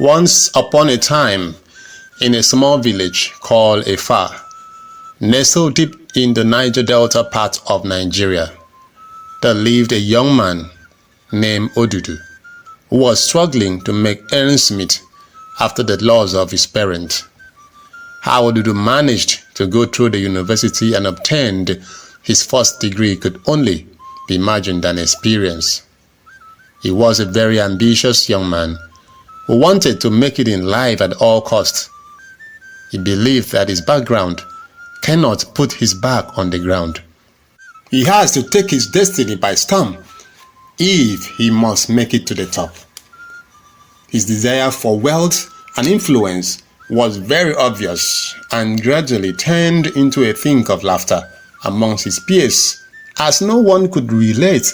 Once upon a time, in a small village called Efa, nestled deep in the Niger Delta part of Nigeria, there lived a young man named ODUDU, who was struggling to make ends meet after the loss of his parents. How ODUDU managed to go through the university and obtained his first degree could only be imagined and experienced. He was a very ambitious young man who wanted to make it in life at all costs. He believed that his background cannot put his back on the ground. He has to take his destiny by storm if he must make it to the top. His desire for wealth and influence was very obvious and gradually turned into a thing of laughter amongst his peers, as no one could relate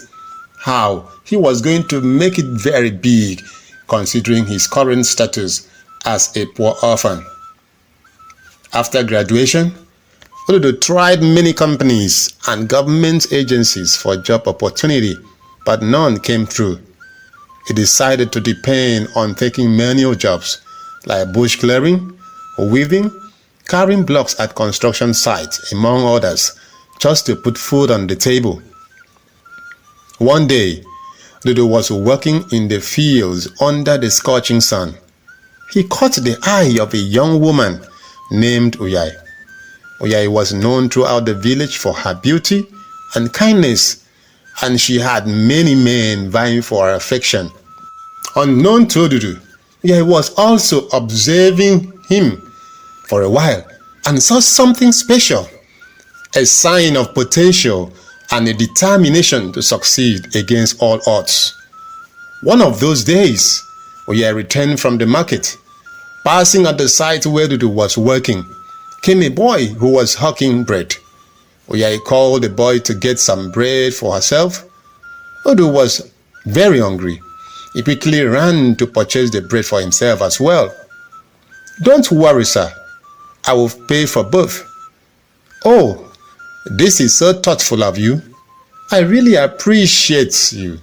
how he was going to make it very big considering his current status as a poor orphan. After graduation, ODUDU tried many companies and government agencies for job opportunity, but none came through. He decided to depend on taking manual jobs like bush clearing, weaving, carrying blocks at construction sites, among others, just to put food on the table. One day, ODUDU was working in the fields under the scorching sun. He caught the eye of a young woman named Uyai. Uyai was known throughout the village for her beauty and kindness, and she had many men vying for her affection. Unknown to ODUDU, Uyai was also observing him for a while and saw something special, a sign of potential and a determination to succeed against all odds. One of those days, Uyai returned from the market. Passing at the site where ODUDU was working, came a boy who was hawking bread. Uyai called the boy to get some bread for herself. ODUDU was very hungry. He quickly ran to purchase the bread for himself as well. "Don't worry, sir. I will pay for both." "Oh, this is so thoughtful of you. I really appreciate you,"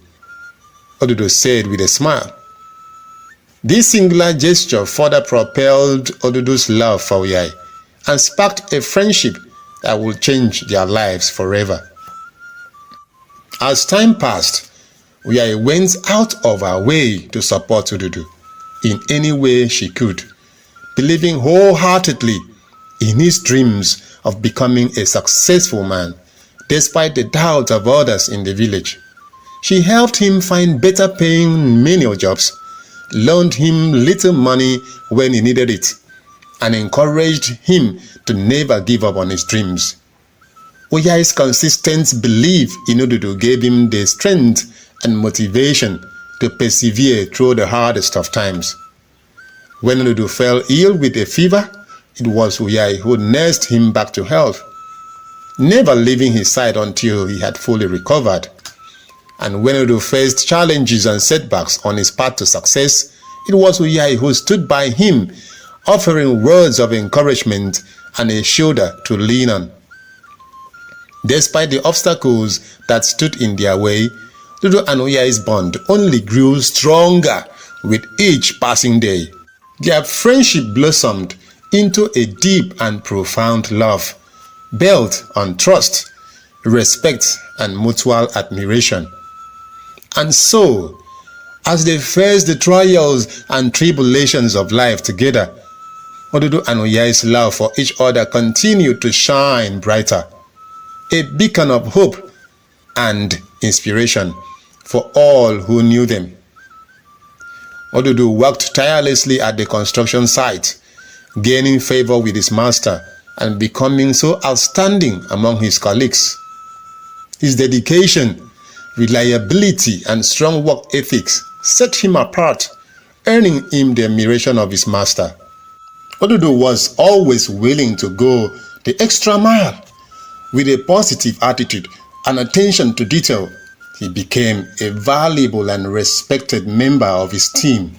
ODUDU said with a smile. This singular gesture further propelled ODUDU's love for Uyai and sparked a friendship that would change their lives forever. As time passed, Uyai went out of her way to support ODUDU in any way she could, believing wholeheartedly in his dreams of becoming a successful man, despite the doubts of others in the village. She helped him find better paying menial jobs, loaned him little money when he needed it, and encouraged him to never give up on his dreams. Uyai's consistent belief in ODUDU gave him the strength and motivation to persevere through the hardest of times. When ODUDU fell ill with a fever, it was Uyai who nursed him back to health, never leaving his side until he had fully recovered. And when ODUDU faced challenges and setbacks on his path to success, it was Uyai who stood by him, offering words of encouragement and a shoulder to lean on. Despite the obstacles that stood in their way, ODUDU and Uyai's bond only grew stronger with each passing day. Their friendship blossomed into a deep and profound love, built on trust, respect, and mutual admiration. And so, as they faced the trials and tribulations of life together, ODUDU and Uyai's love for each other continued to shine brighter, a beacon of hope and inspiration for all who knew them. ODUDU worked tirelessly at the construction site, gaining favor with his master and becoming so outstanding among his colleagues. His dedication, reliability, and strong work ethics set him apart, earning him the admiration of his master. ODUDU was always willing to go the extra mile. With a positive attitude and attention to detail, he became a valuable and respected member of his team.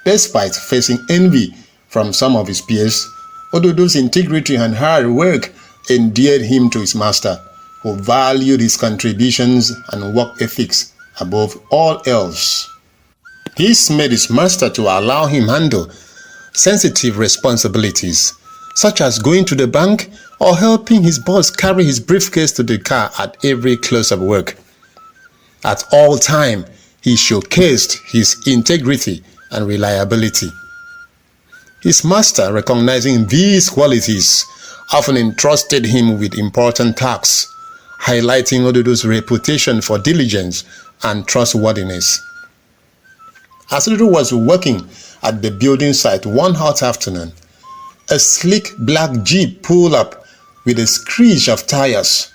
Despite facing envy from some of his peers, ODUDU's integrity and hard work endeared him to his master, who valued his contributions and work ethics above all else. This made his master to allow him handle sensitive responsibilities, such as going to the bank or helping his boss carry his briefcase to the car at every close of work. At all times, he showcased his integrity and reliability. His master, recognizing these qualities, often entrusted him with important tasks, highlighting Odudu's reputation for diligence and trustworthiness. As Odudu was working at the building site one hot afternoon, a sleek black jeep pulled up with a screech of tires.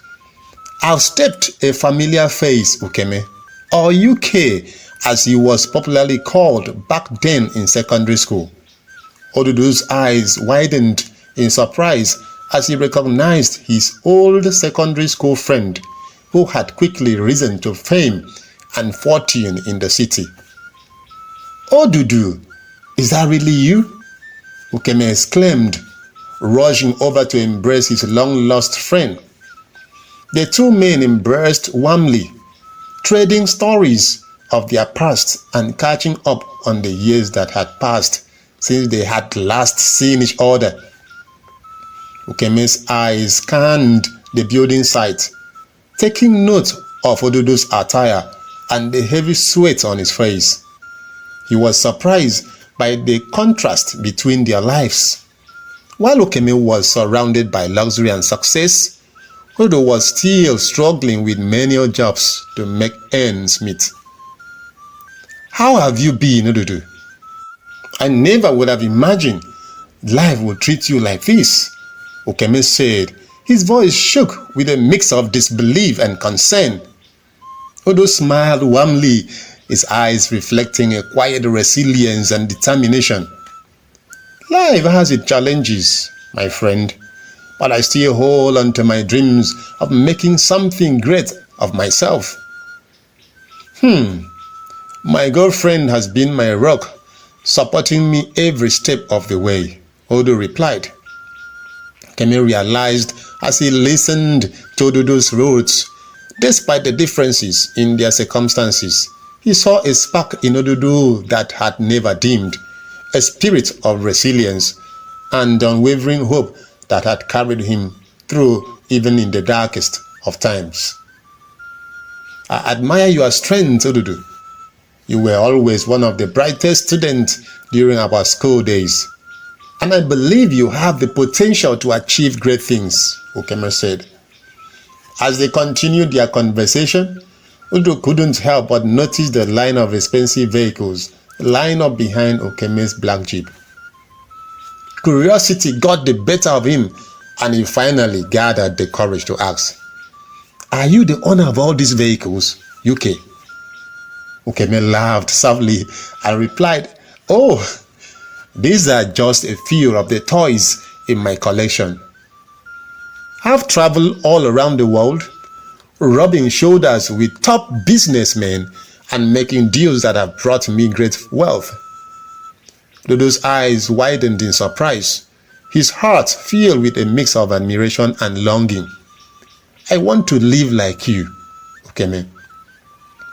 Out stepped a familiar face, Ukeme, or UK as he was popularly called back then in secondary school. Odudu's eyes widened in surprise as he recognized his old secondary school friend who had quickly risen to fame and fortune in the city. "ODUDU, is that really you?" Ukeme exclaimed, rushing over to embrace his long-lost friend. The two men embraced warmly, trading stories of their past and catching up on the years that had passed since they had last seen each other. Ukeme's eyes scanned the building site, taking note of Odudu's attire and the heavy sweat on his face. He was surprised by the contrast between their lives. While Ukeme was surrounded by luxury and success, Odudu was still struggling with menial jobs to make ends meet. "How have you been, Odudu? I never would have imagined life would treat you like this," Ukeme said. His voice shook with a mix of disbelief and concern. Odudu smiled warmly, his eyes reflecting a quiet resilience and determination. "Life has its challenges, my friend, but I still hold on to my dreams of making something great of myself." My girlfriend has been my rock, supporting me every step of the way," Odudu replied. Ukeme realized as he listened to Odudu's words, despite the differences in their circumstances, he saw a spark in Odudu that had never dimmed, a spirit of resilience and unwavering hope that had carried him through even in the darkest of times. "I admire your strength, Odudu. You were always one of the brightest students during our school days, and I believe you have the potential to achieve great things," Ukeme said. As they continued their conversation, Odudu couldn't help but notice the line of expensive vehicles lined up behind Ukeme's black jeep. Curiosity got the better of him, and he finally gathered the courage to ask, "Are you the owner of all these vehicles, UK?" Ukeme laughed softly and replied, "Oh, these are just a few of the toys in my collection. I've traveled all around the world, rubbing shoulders with top businessmen and making deals that have brought me great wealth." Odudu's eyes widened in surprise, his heart filled with a mix of admiration and longing. "I want to live like you, Ukeme.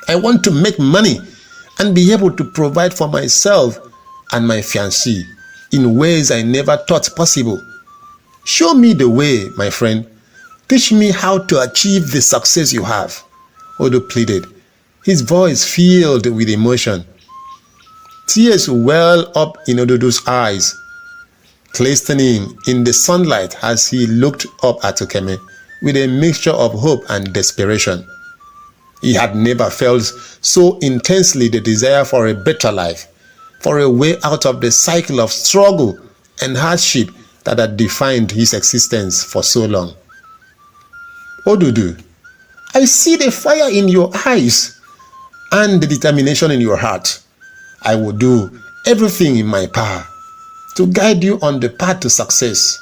I want to make money and be able to provide for myself and my fiancée in ways I never thought possible. Show me the way, my friend. Teach me how to achieve the success you have," Odudu pleaded, his voice filled with emotion. Tears welled up in Odudu's eyes, glistening in the sunlight as he looked up at Ukeme with a mixture of hope and desperation. He had never felt so intensely the desire for a better life, for a way out of the cycle of struggle and hardship that had defined his existence for so long. "Odudu, I see the fire in your eyes and the determination in your heart. I will do everything in my power to guide you on the path to success,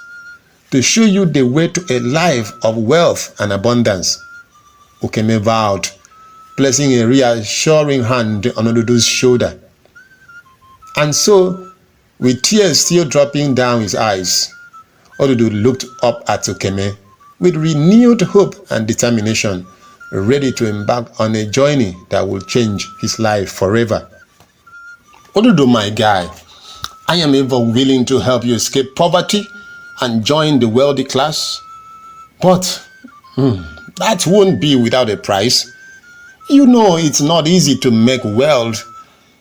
to show you the way to a life of wealth and abundance," Ukeme vowed, placing a reassuring hand on Odudu's shoulder. And so, with tears still dropping down his eyes, Odudu looked up at Ukeme with renewed hope and determination, ready to embark on a journey that will change his life forever. ODUDU, my guy, I am ever willing to help you escape poverty and join the wealthy class. But that won't be without a price. You know it's not easy to make wealth,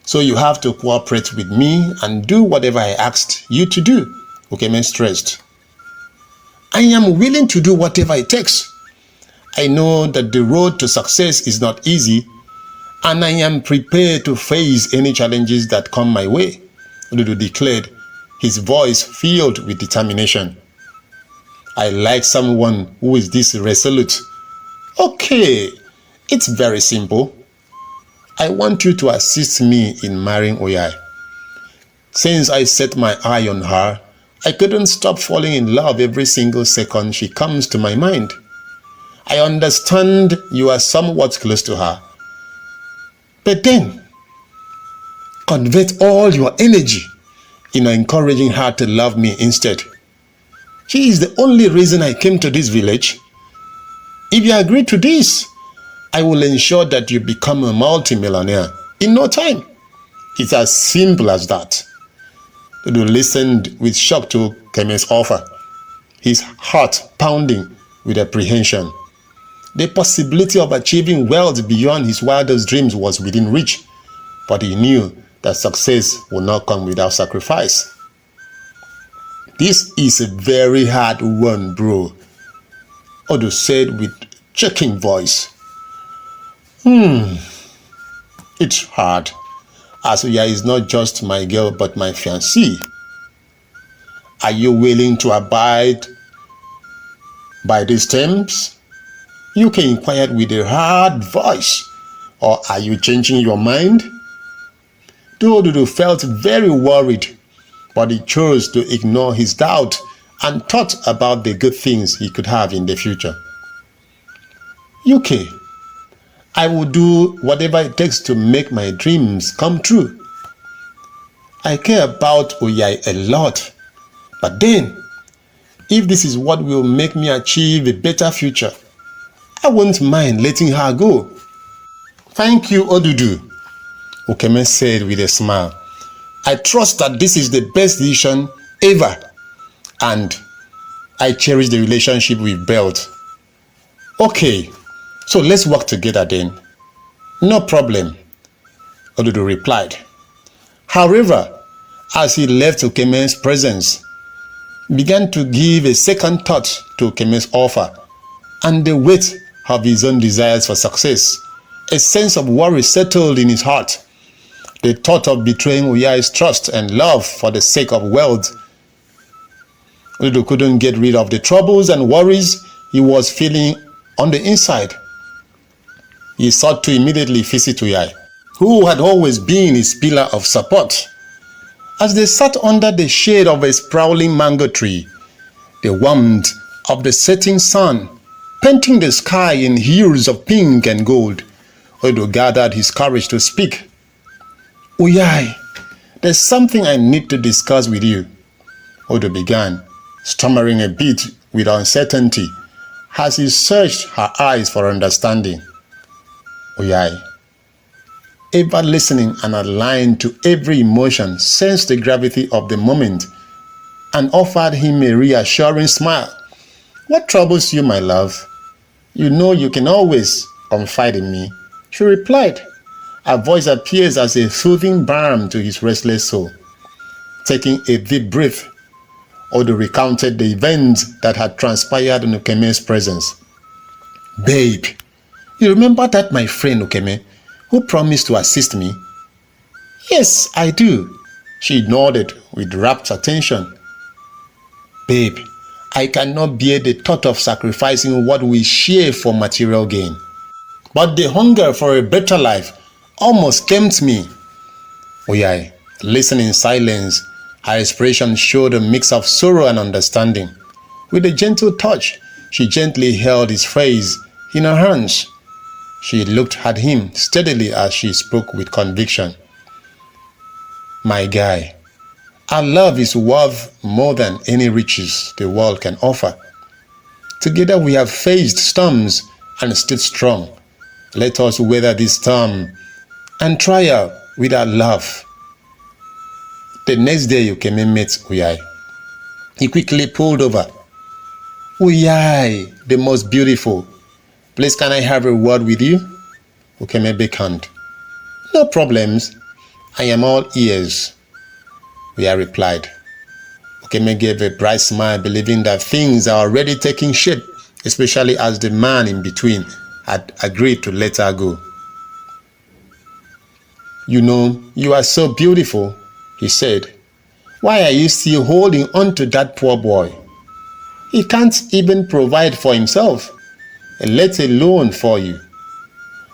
so you have to cooperate with me and do whatever I asked you to do. Okeme stressed. I am willing to do whatever it takes. I know that the road to success is not easy, and I am prepared to face any challenges that come my way, ODUDU declared, his voice filled with determination. I like someone who is this resolute. Okay, it's very simple. I want you to assist me in marrying Oyai. Since I set my eye on her, I couldn't stop falling in love every single second she comes to my mind. I understand you are somewhat close to her, but then convert all your energy in encouraging her to love me instead. She is the only reason I came to this village. If you agree to this, I will ensure that you become a multimillionaire in no time. It's as simple as that. ODUDU listened with shock to Okeme's offer, his heart pounding with apprehension. The possibility of achieving wealth beyond his wildest dreams was within reach, but he knew that success would not come without sacrifice. This is a very hard one, bro, ODUDU said with choking voice. It's hard, as Oya is not just my girl but my fiancée. Are you willing to abide by these terms? UK inquired with a hard voice. Or are you changing your mind? ODUDU felt very worried, but he chose to ignore his doubt and thought about the good things he could have in the future. UK, I will do whatever it takes to make my dreams come true. I care about Oyai a lot, but then, if this is what will make me achieve a better future, I won't mind letting her go. Thank you, ODUDU, Okeme said with a smile. I trust that this is the best decision ever, and I cherish the relationship we've built. Okay, so let's work together then. No problem, ODUDU replied. However, as he left Okeme's presence, began to give a second thought to Okeme's offer and the weight of his own desires for success. A sense of worry settled in his heart. The thought of betraying Oyai's trust and love for the sake of wealth. ODUDU couldn't get rid of the troubles and worries he was feeling on the inside. He sought to immediately visit Oyai, who had always been his pillar of support. As they sat under the shade of a sprawling mango tree, the warmth of the setting sun painting the sky in hues of pink and gold, ODUDU gathered his courage to speak. Oyai, there's something I need to discuss with you, ODUDU began, stammering a bit with uncertainty as he searched her eyes for understanding. Oyai, ever listening and aligned to every emotion, sensed the gravity of the moment and offered him a reassuring smile. What troubles you, my love? You know you can always confide in me, she replied. Her voice appears as a soothing balm to his restless soul. Taking a deep breath, ODUDU recounted the events that had transpired in Okeme's presence. Babe, you remember that my friend Okeme, who promised to assist me? Yes, I do, she nodded with rapt attention. Babe, I cannot bear the thought of sacrificing what we share for material gain. But the hunger for a better life almost tempts me. Oyai listened in silence. Her expression showed a mix of sorrow and understanding. With a gentle touch, she gently held his face in her hands. She looked at him steadily as she spoke with conviction. My guy, our love is worth more than any riches the world can offer. Together we have faced storms and stood strong. Let us weather this storm and trial with our love. The next day Ukeme met Uyai. He quickly pulled over. Uyai, the most beautiful. Please, can I have a word with you? Ukeme beckoned. No problems. I am all ears. Uyai replied. Ukeme gave a bright smile, believing that things are already taking shape, especially as the man in between had agreed to let her go. You know, you are so beautiful, he said. Why are you still holding on to that poor boy? He can't even provide for himself, let alone for you.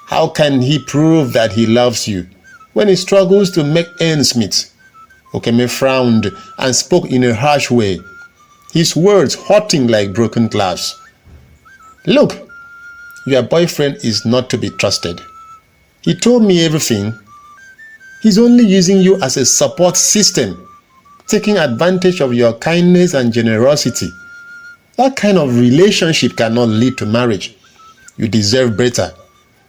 How can he prove that he loves you when he struggles to make ends meet? Ukeme frowned and spoke in a harsh way, his words hurting like broken glass. Look, your boyfriend is not to be trusted. He told me everything. He's only using you as a support system, taking advantage of your kindness and generosity. That kind of relationship cannot lead to marriage. You deserve better.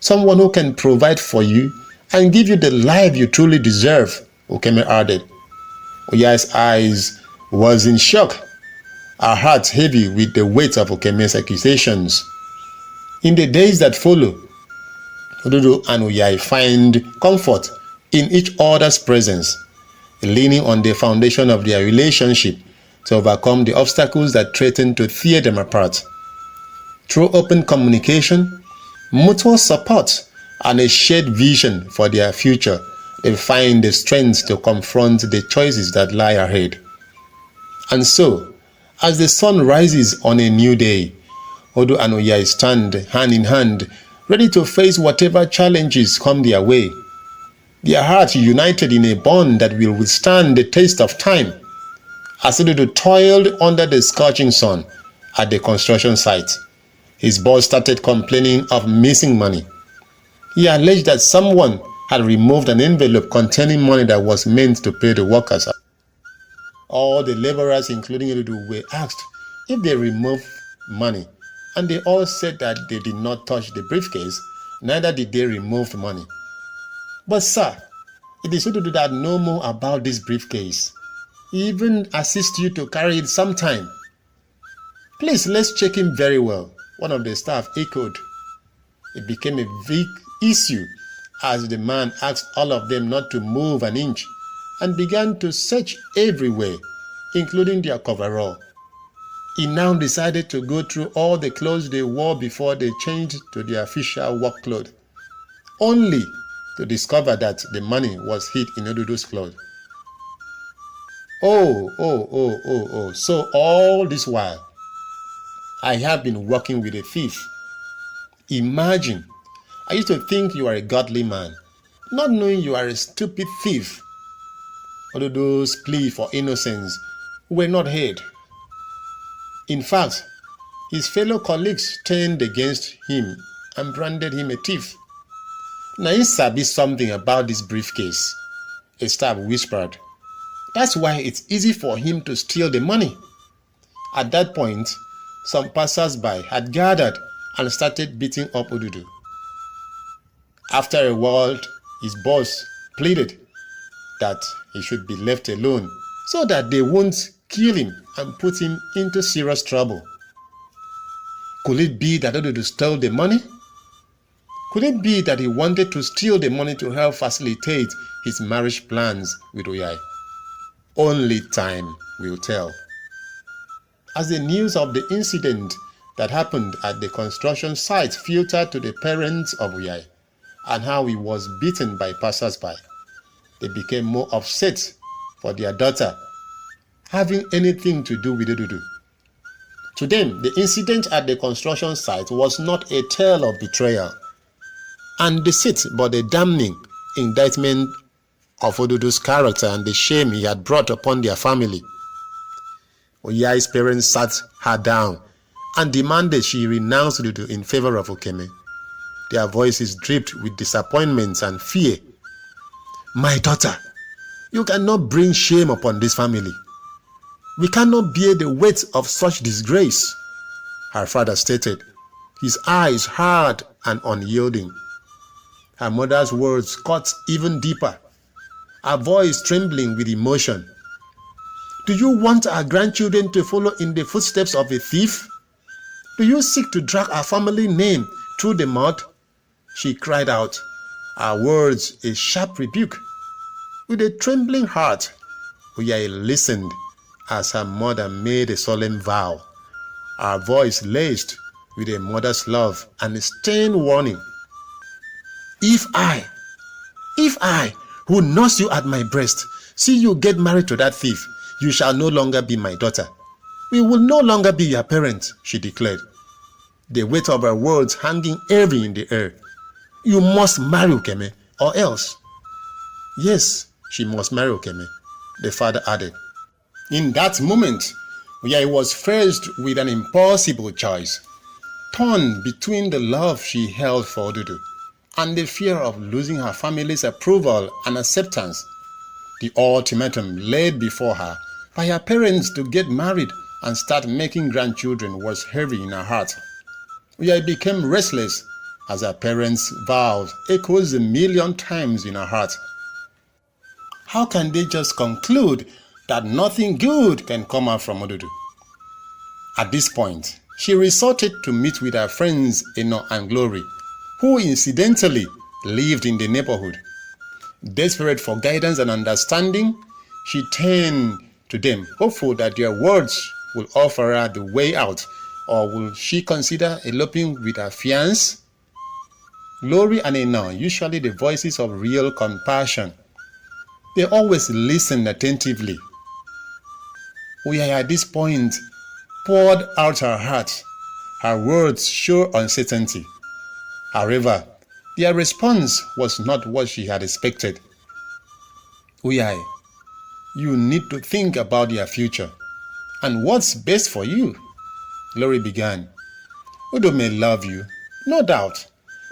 Someone who can provide for you and give you the life you truly deserve, Ukeme added. Uyai's eyes was in shock, her heart heavy with the weight of Ukeme's accusations. In the days that follow, ODUDU and Uyai find comfort in each other's presence, leaning on the foundation of their relationship to overcome the obstacles that threaten to tear them apart. Through open communication, mutual support, and a shared vision for their future, they find the strength to confront the choices that lie ahead. And so, as the sun rises on a new day, ODUDU and Uyai stand hand in hand, ready to face whatever challenges come their way. Their hearts united in a bond that will withstand the test of time. As ODUDU toiled under the scorching sun at the construction site, his boss started complaining of missing money. He alleged that someone had removed an envelope containing money that was meant to pay the workers. All the laborers, including ODUDU, were asked if they removed money, and they all said that they did not touch the briefcase, neither did they remove the money. But sir, it is ODUDU that know more about this briefcase. He even assists you to carry it sometime. Please, let's check him very well, one of the staff echoed. It became a big issue as the man asked all of them not to move an inch and began to search everywhere, including their coverall. He now decided to go through all the clothes they wore before they changed to their official work clothes, only to discover that the money was hid in ODUDU's clothes. So all this while, I have been working with a thief. Imagine, I used to think you are a godly man, not knowing you are a stupid thief. ODUDU's plea for innocence were not heard. In fact, his fellow colleagues turned against him and branded him a thief. Now you sabi something about this briefcase, a staff whispered. That's why it's easy for him to steal the money. At that point, some passers-by had gathered and started beating up ODUDU. After a while, his boss pleaded that he should be left alone so that they won't kill him and put him into serious trouble. Could it be that ODUDU stole the money? Could it be that he wanted to steal the money to help facilitate his marriage plans with Uyai? Only time will tell. As the news of the incident that happened at the construction site filtered to the parents of Uyai and how he was beaten by passers-by, they became more upset for their daughter having anything to do with ODUDU. To them, the incident at the construction site was not a tale of betrayal and deceit, but a damning indictment of ODUDU's character and the shame he had brought upon their family. Uyai's parents sat her down and demanded she renounce ODUDU in favor of Ukeme. Their voices dripped with disappointment and fear. My daughter, you cannot bring shame upon this family. We cannot bear the weight of such disgrace, her father stated, his eyes hard and unyielding. Her mother's words cut even deeper, her voice trembling with emotion. Do you want our grandchildren to follow in the footsteps of a thief? Do you seek to drag our family name through the mud? She cried out, her words a sharp rebuke. With a trembling heart, Oyayi listened as her mother made a solemn vow, her voice laced with a mother's love and a stern warning. If I, who nursed you at my breast, see you get married to that thief, you shall no longer be my daughter. We will no longer be your parents, she declared, the weight of her words hanging heavy in the air. You must marry Ukeme, or else. Yes, she must marry Ukeme, the father added. In that moment, Oyayi was faced with an impossible choice, torn between the love she held for ODUDU and the fear of losing her family's approval and acceptance. The ultimatum laid before her by her parents to get married and start making grandchildren was heavy in her heart. Oyayi became restless as her parents' vows echoes a million times in her heart. How can they just conclude that nothing good can come out from ODUDU? At this point, she resorted to meet with her friends Eno and Glory, who incidentally lived in the neighborhood. Desperate for guidance and understanding, she turned to them, hopeful that their words will offer her the way out, or will she consider eloping with her fiancé? Glory and Eno, usually the voices of real compassion, they always listen attentively. Oyayi at this point poured out her heart. Her words show uncertainty. However, their response was not what she had expected. Oyayi, you need to think about your future and what's best for you, Glory began. ODUDU may love you, no doubt,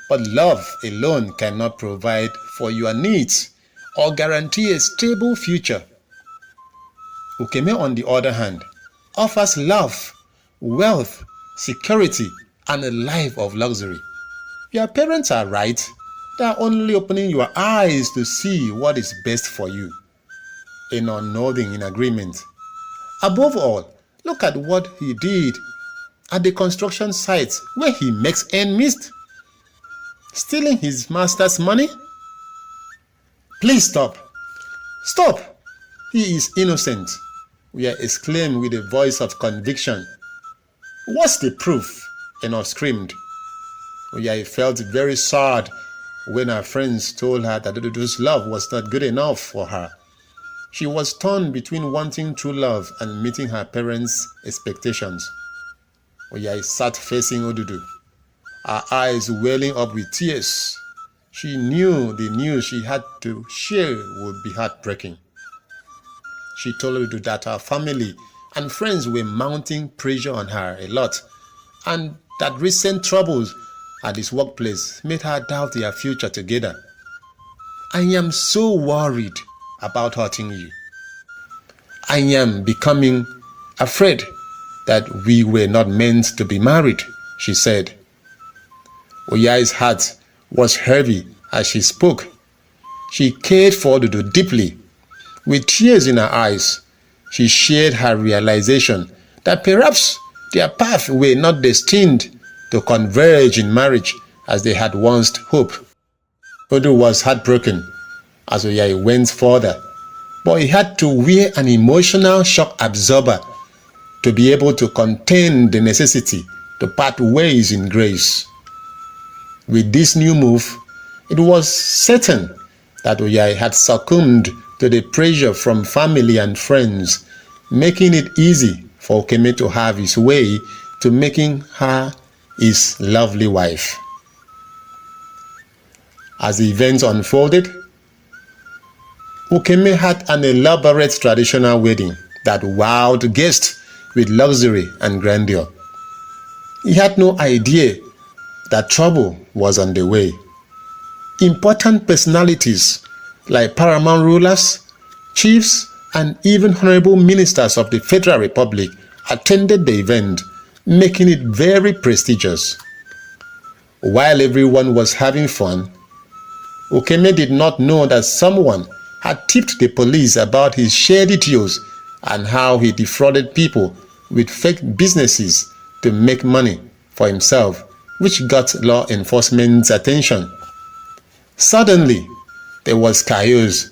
but love alone cannot provide for your needs or guarantee a stable future. Ukeme, on the other hand, offers love, wealth, security, and a life of luxury. Your parents are right. They are only opening your eyes to see what is best for you. Eno nodding in agreement. Above all, look at what he did at the construction site where he makes ends meet. Stealing his master's money? Please stop. Stop! He is innocent, Oyayi exclaimed with a voice of conviction. What's the proof? Eno screamed. Oyayi felt very sad when her friends told her that ODUDU's love was not good enough for her. She was torn between wanting true love and meeting her parents' expectations. Oyayi sat facing ODUDU, her eyes welling up with tears. She knew the news she had to share would be heartbreaking. She told ODUDU that her family and friends were mounting pressure on her a lot, and that recent troubles at his workplace made her doubt their future together. I am so worried about hurting you. I am becoming afraid that we were not meant to be married, she said. Oyayi's heart was heavy as she spoke. She cared for ODUDU deeply. With tears in her eyes, she shared her realization that perhaps their paths were not destined to converge in marriage as they had once hoped. ODUDU was heartbroken as Oyayi went further, but he had to wear an emotional shock absorber to be able to contain the necessity to part ways in grace. With this new move, it was certain that Oyayi had succumbed to the pressure from family and friends, making it easy for Ukeme to have his way to making her his lovely wife. As the events unfolded, Ukeme had an elaborate traditional wedding that wowed guests with luxury and grandeur. He had no idea that trouble was on the way. Important personalities like paramount rulers, chiefs, and even honorable ministers of the Federal Republic attended the event, making it very prestigious. While everyone was having fun, Ukeme did not know that someone had tipped the police about his shady deals and how he defrauded people with fake businesses to make money for himself, which got law enforcement's attention. Suddenly, there was chaos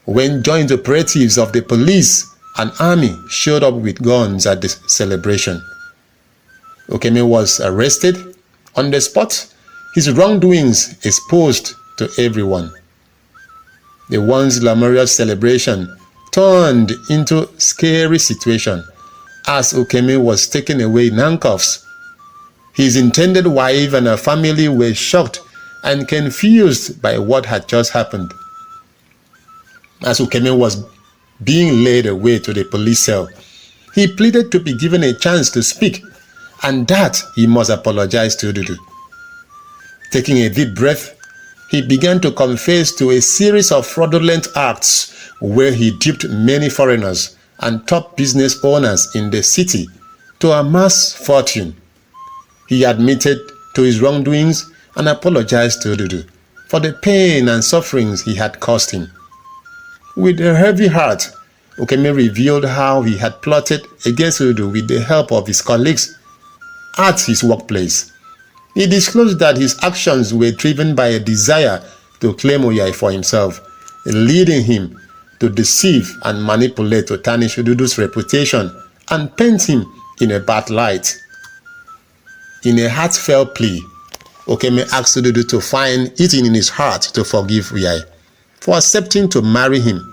when joint operatives of the police and army showed up with guns at the celebration. Okeme was arrested on the spot, his wrongdoings exposed to everyone. The once glamorous celebration turned into a scary situation as Okeme was taken away in handcuffs. His intended wife and her family were shocked and confused by what had just happened. As Okeme was being led away to the police cell, he pleaded to be given a chance to speak and that he must apologize to ODUDU. Taking a deep breath, he began to confess to a series of fraudulent acts where he duped many foreigners and top business owners in the city to amass fortune. He admitted to his wrongdoings and apologized to ODUDU for the pain and sufferings he had caused him. With a heavy heart, Okeme revealed how he had plotted against ODUDU with the help of his colleagues at his workplace. He disclosed that his actions were driven by a desire to claim Oyai for himself, leading him to deceive and manipulate to tarnish ODUDU's reputation and paint him in a bad light. In a heartfelt plea, Okeme asked ODUDU to find it in his heart to forgive Oyai for accepting to marry him.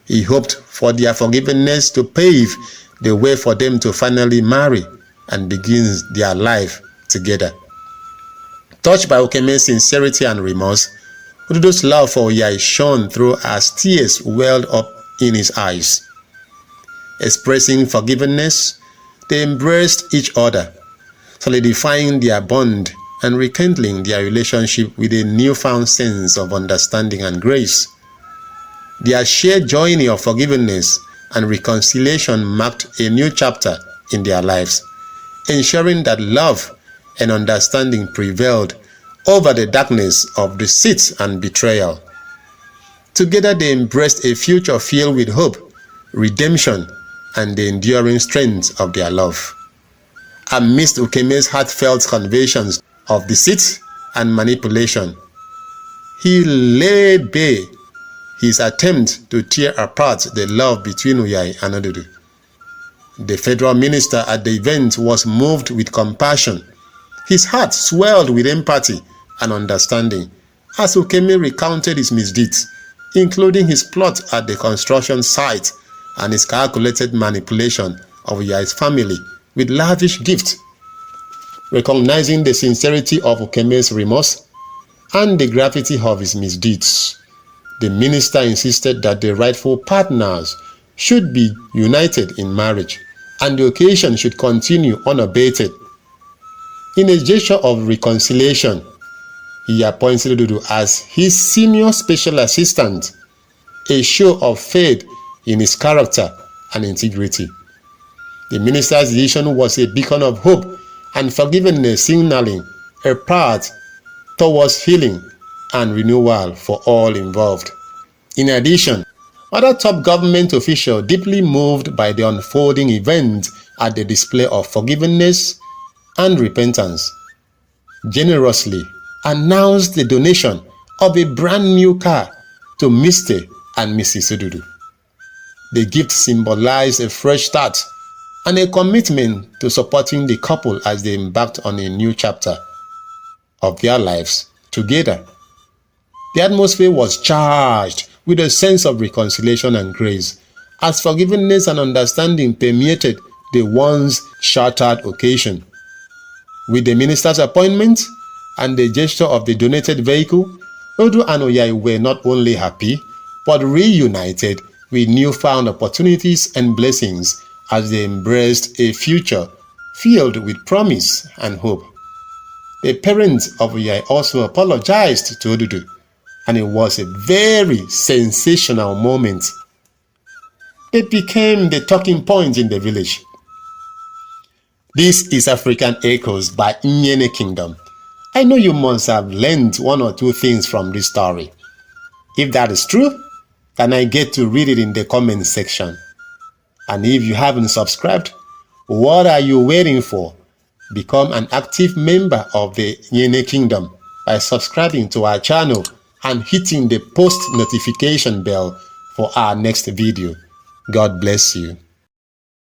He hoped for their forgiveness to pave the way for them to finally marry and begin their life together. Touched by Okeme's sincerity and remorse, ODUDU's love for Oyai shone through as tears welled up in his eyes. Expressing forgiveness, they embraced each other, solidifying their bond and rekindling their relationship with a newfound sense of understanding and grace. Their shared journey of forgiveness and reconciliation marked a new chapter in their lives, ensuring that love and understanding prevailed over the darkness of deceit and betrayal. Together they embraced a future filled with hope, redemption, and the enduring strength of their love. Amidst Okeme's heartfelt confessions of deceit and manipulation, he laid bare his attempt to tear apart the love between Oyai and ODUDU. The federal minister at the event was moved with compassion. His heart swelled with empathy and understanding as Okeme recounted his misdeeds, including his plot at the construction site and his calculated manipulation of Oyai's family with lavish gifts. Recognizing the sincerity of Okeme's remorse and the gravity of his misdeeds, the minister insisted that the rightful partners should be united in marriage and the occasion should continue unabated. In a gesture of reconciliation, he appointed ODUDU as his senior special assistant, a show of faith in his character and integrity. The minister's decision was a beacon of hope and forgiveness, signaling a path towards healing and renewal for all involved. In addition, other top government officials, deeply moved by the unfolding event at the display of forgiveness and repentance, generously announced the donation of a brand new car to Mr. and Mrs. ODUDU. The gift symbolized a fresh start and a commitment to supporting the couple as they embarked on a new chapter of their lives together. The atmosphere was charged with a sense of reconciliation and grace, as forgiveness and understanding permeated the once shattered occasion. With the minister's appointment and the gesture of the donated vehicle, ODUDU and Oyai were not only happy, but reunited with newfound opportunities and blessings as they embraced a future filled with promise and hope. The parents of Oyai also apologized to ODUDU, and it was a very sensational moment. It became the talking point in the village. This is African Echoes by Nyene Kingdom. I know you must have learned one or two things from this story. If that is true, then I get to read it in the comment section. And if you haven't subscribed, what are you waiting for? Become an active member of the Yene Kingdom by subscribing to our channel and hitting the post notification bell for our next video. God bless you.